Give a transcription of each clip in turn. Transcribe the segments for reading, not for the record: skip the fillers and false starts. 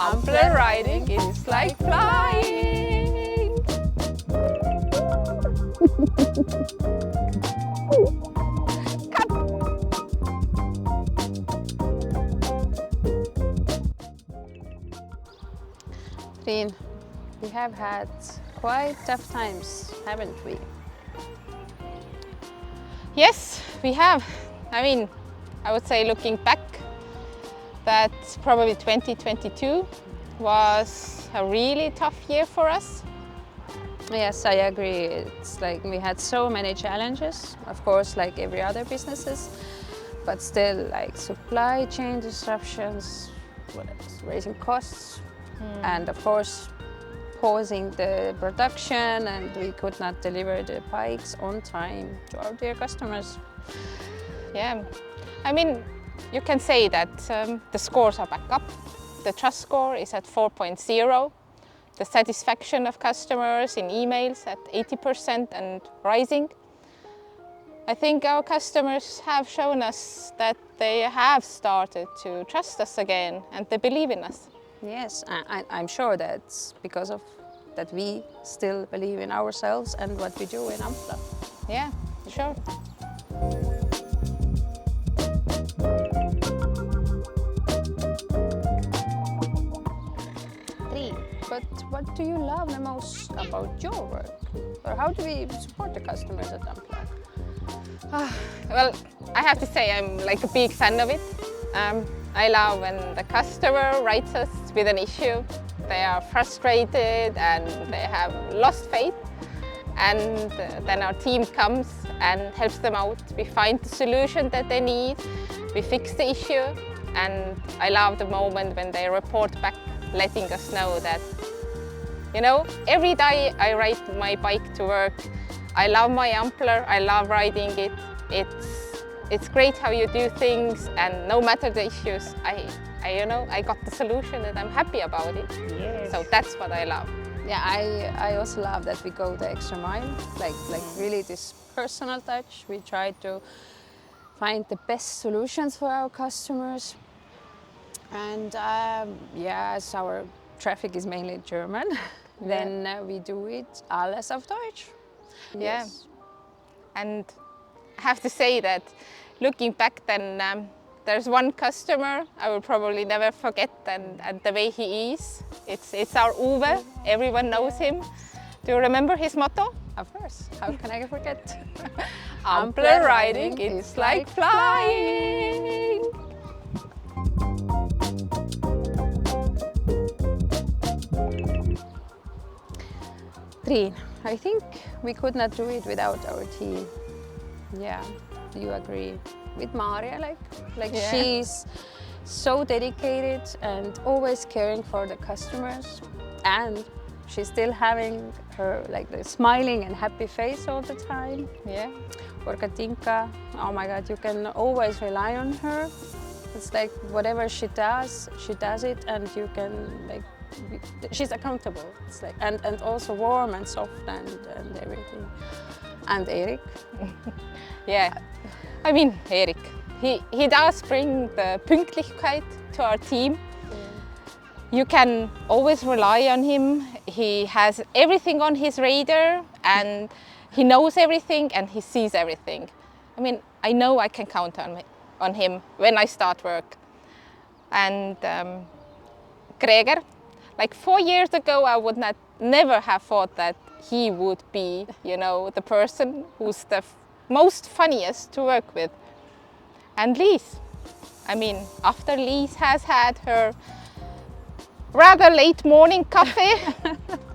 Ampler riding is like flying. Cut. Triin, we have had quite tough times, haven't we? Yes, we have. I mean, I would say looking back, that probably 2022 was a really tough year for us. Yes, I agree. It's like we had so many challenges, of course, like every other businesses, but still like supply chain disruptions, what else? Raising costs, and of course, pausing the production, and we could not deliver the bikes on time to our dear customers. Yeah, I mean, you can say that the scores are back up. The trust score is at 4.0. The satisfaction of customers in emails at 80% and rising. I think our customers have shown us that they have started to trust us again and they believe in us. Yes, I'm sure that's because of that we still believe in ourselves and what we do in Ampler. Yeah, sure. But what do you love the most about your work? Or how do we support the customers at Ampler? Well, I have to say I'm like a big fan of it. I love when the customer writes us with an issue. They are frustrated and they have lost faith. And then our team comes and helps them out. We find the solution that they need. We fix the issue. And I love the moment when they report back, letting us know that, you know, every day I ride my bike to work. I love my Ampler, I love riding it. It's great how you do things, and no matter the issues, I got the solution and I'm happy about it. Yes. So that's what I love. Yeah, I also love that we go the extra mile, like really this personal touch. We try to find the best solutions for our customers. And as our traffic is mainly German, then we do it alles auf Deutsch. Yeah, yes. And I have to say that looking back then, there's one customer I will probably never forget, and the way he is. It's our Uwe, everyone knows him. Do you remember his motto? Of course, how can I forget? Ampler riding is like flying. Triin, I think we could not do it without our team. Yeah, do you agree? With Marja, she's so dedicated and always caring for the customers, and she's still having her the smiling and happy face all the time. Yeah. Or Katinka, oh my God, you can always rely on her. It's like whatever she does it, and you can she's accountable. It's like and also warm and soft and everything. And Erik. Yeah, I mean Erik. He does bring the Pünktlichkeit to our team. Yeah. You can always rely on him. He has everything on his radar, and he knows everything and he sees everything. I mean, I know I can count on him when I start work. And Gregor, like 4 years ago, I would never have thought that he would be, the person who's the most funniest to work with. And Lise, I mean, after Lise has had her rather late morning coffee,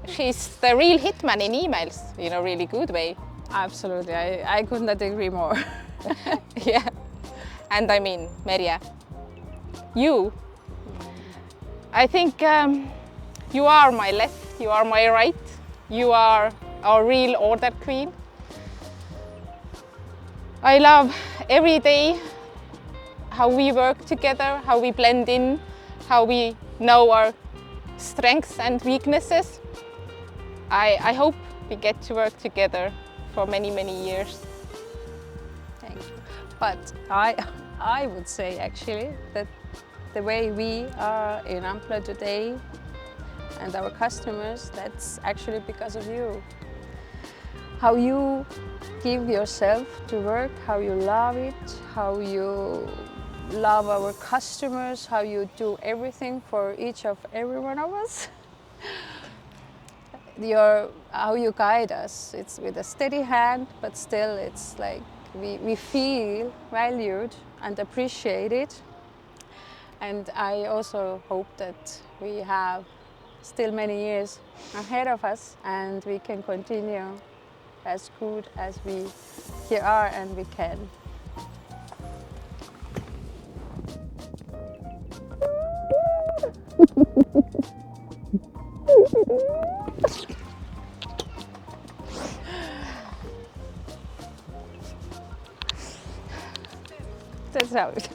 she's the real hitman in emails, in a really good way. Absolutely, I could not agree more. Yeah, and I mean, Merje, I think you are my left, you are my right, you are our real order queen. I love every day how we work together, how we blend in, how we know our strengths and weaknesses. I hope we get to work together for many, many years. Thank you. But I would say actually that the way we are in Ampla today and our customers, that's actually because of you. How you give yourself to work, how you love it, how you love our customers, how you do everything for each of every one of us. How you guide us, it's with a steady hand, but still it's like we feel valued and appreciated. And I also hope that we have still many years ahead of us and we can continue as good as we here are and we can. That's how it